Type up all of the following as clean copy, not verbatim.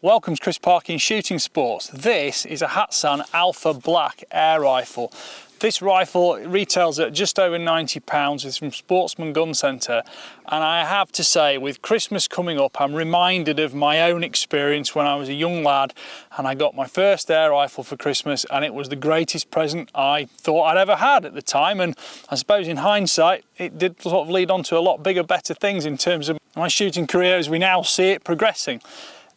Welcome to Chris Parkin Shooting Sports. This is a Hatsan Alpha Black air rifle. This rifle retails at just over £90. It's from Sportsman Gun Centre, and I have to say, with Christmas coming up, I'm reminded of my own experience when I was a young lad and I got my first air rifle for Christmas, and it was the greatest present I thought I'd ever had at the time. And I suppose in hindsight it did sort of lead on to a lot bigger, better things in terms of my shooting career as we now see it progressing.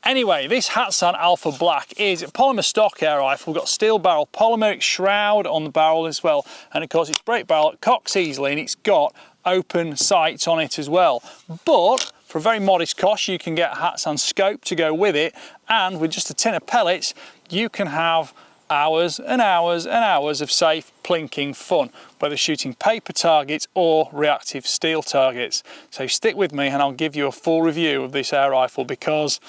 Anyway, this Hatsan Alpha Black is a polymer stock air rifle. We've got steel barrel, polymeric shroud on the barrel as well, and of course it's break barrel, it cocks easily, and it's got open sights on it as well. But for a very modest cost, you can get a Hatsan scope to go with it, and with just a tin of pellets, you can have hours and hours and hours of safe plinking fun, whether shooting paper targets or reactive steel targets. So stick with me and I'll give you a full review of this air rifle, because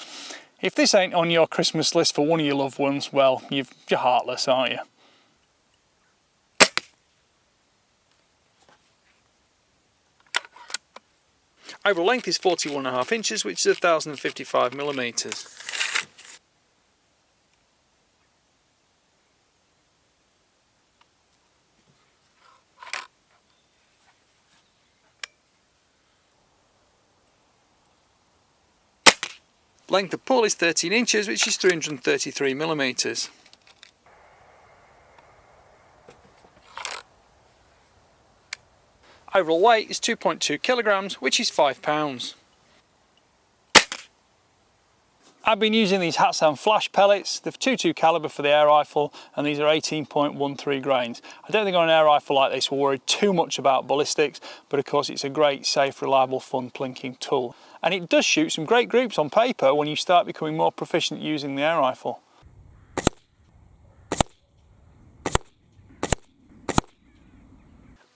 if this ain't on your Christmas list for one of your loved ones, well, you're heartless, aren't you? Overall length is 41.5 inches, which is 1055 millimeters. Length of pull is 13 inches, which is 333 millimeters. Overall weight is 2.2 kilograms, which is 5 pounds. I've been using these Hatsan flash pellets. They're .22 caliber for the air rifle, and these are 18.13 grains. I don't think on an air rifle like this we'll worry too much about ballistics, but of course it's a great, safe, reliable, fun plinking tool. And it does shoot some great groups on paper when you start becoming more proficient using the air rifle.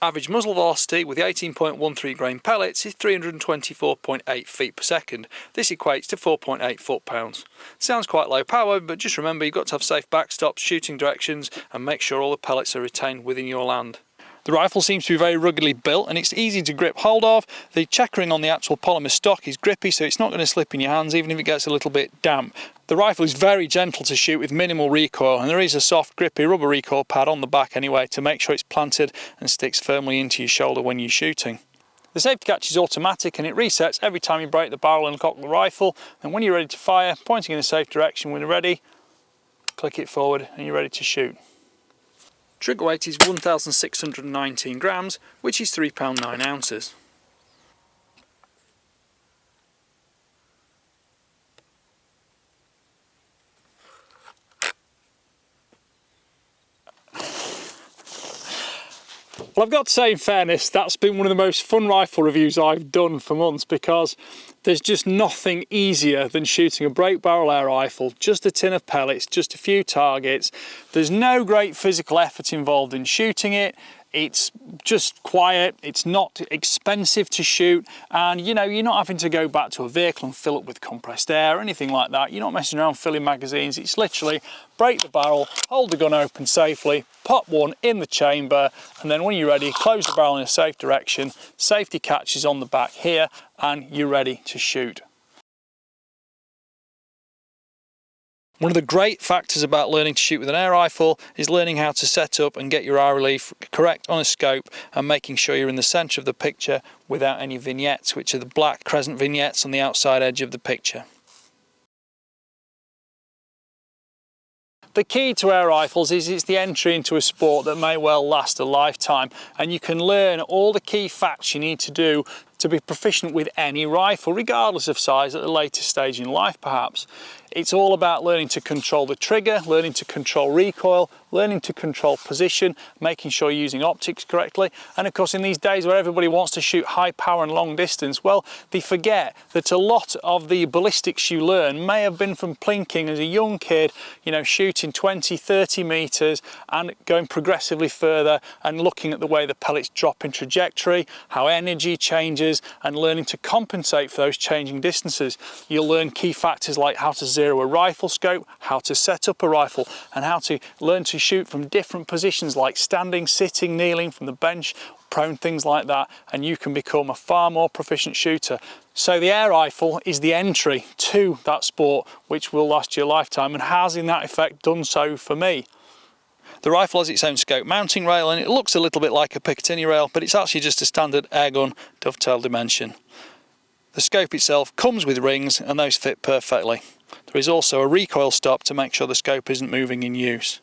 Average muzzle velocity with the 18.13 grain pellets is 324.8 feet per second. This equates to 4.8 foot-pounds. Sounds quite low power, but just remember you've got to have safe backstops, shooting directions, and make sure all the pellets are retained within your land. The rifle seems to be very ruggedly built and it's easy to grip hold of. The checkering on the actual polymer stock is grippy, so it's not going to slip in your hands even if it gets a little bit damp. The rifle is very gentle to shoot with minimal recoil, and there is a soft grippy rubber recoil pad on the back anyway to make sure it's planted and sticks firmly into your shoulder when you're shooting. The safety catch is automatic and it resets every time you break the barrel and cock the rifle, and when you're ready to fire, pointing in a safe direction when you're ready, click it forward and you're ready to shoot. Trigger weight is 1,619 grams, which is £3 9 ounces. Well, I've got to say, in fairness, that's been one of the most fun rifle reviews I've done for months, because there's just nothing easier than shooting a break barrel air rifle, just a tin of pellets, just a few targets. There's no great physical effort involved in shooting it. It's just quiet, it's not expensive to shoot, and you know, you're not having to go back to a vehicle and fill up with compressed air or anything like that. You're not messing around filling magazines. It's literally break the barrel, hold the gun open safely, pop one in the chamber, and then when you're ready, close the barrel in a safe direction, safety catch is on the back here, and you're ready to shoot. One of the great factors about learning to shoot with an air rifle is learning how to set up and get your eye relief correct on a scope, and making sure you're in the centre of the picture without any vignettes, which are the black crescent vignettes on the outside edge of the picture. The key to air rifles is it's the entry into a sport that may well last a lifetime, and you can learn all the key facts you need to do to be proficient with any rifle, regardless of size, at a later stage in life perhaps. It's all about learning to control the trigger, learning to control recoil, learning to control position, making sure you're using optics correctly. And of course, in these days where everybody wants to shoot high power and long distance, well, they forget that a lot of the ballistics you learn may have been from plinking as a young kid, you know, shooting 20, 30 meters and going progressively further and looking at the way the pellets drop in trajectory, how energy changes, distances and learning to compensate for those changing distances. You'll learn key factors like how to zero a rifle scope, how to set up a rifle, and how to learn to shoot from different positions like standing, sitting, kneeling, from the bench, prone, things like that, and you can become a far more proficient shooter. So the air rifle is the entry to that sport, which will last your lifetime, and has in that effect done so for me. The rifle has its own scope mounting rail, and it looks a little bit like a Picatinny rail, but it's actually just a standard airgun dovetail dimension. The scope itself comes with rings, and those fit perfectly. There is also a recoil stop to make sure the scope isn't moving in use.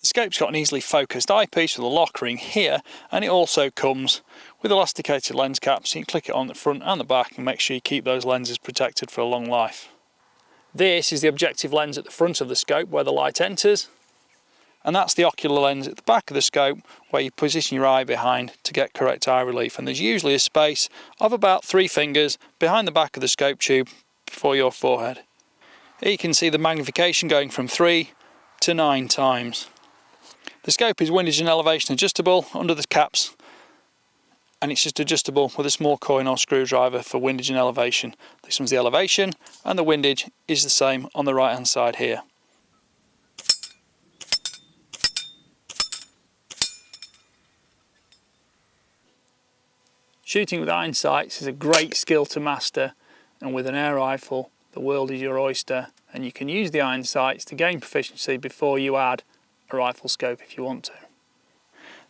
The scope's got an easily focused eyepiece with a lock ring here, and it also comes with elasticated lens caps, so you can click it on the front and the back and make sure you keep those lenses protected for a long life. This is the objective lens at the front of the scope where the light enters, and that's the ocular lens at the back of the scope where you position your eye behind to get correct eye relief, and there's usually a space of about 3 fingers behind the back of the scope tube before your forehead. Here you can see the magnification going from 3 to 9 times. The scope is windage and elevation adjustable under the caps, and it's just adjustable with a small coin or screwdriver for windage and elevation. This one's the elevation, and the windage is the same on the right hand side here. Shooting with iron sights is a great skill to master, and with an air rifle the world is your oyster, and you can use the iron sights to gain proficiency before you add a rifle scope if you want to.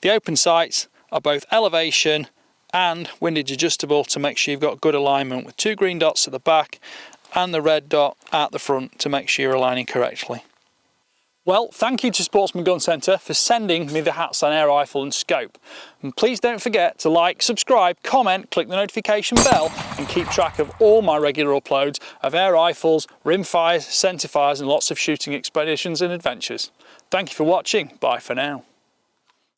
The open sights are both elevation and windage adjustable to make sure you've got good alignment, with 2 green dots at the back and the red dot at the front to make sure you're aligning correctly. Well, thank you to Sportsman Gun Centre for sending me the Hatsan air rifle and scope. And please don't forget to like, subscribe, comment, click the notification bell, and keep track of all my regular uploads of air rifles, rimfires, centerfires, and lots of shooting expeditions and adventures. Thank you for watching. Bye for now.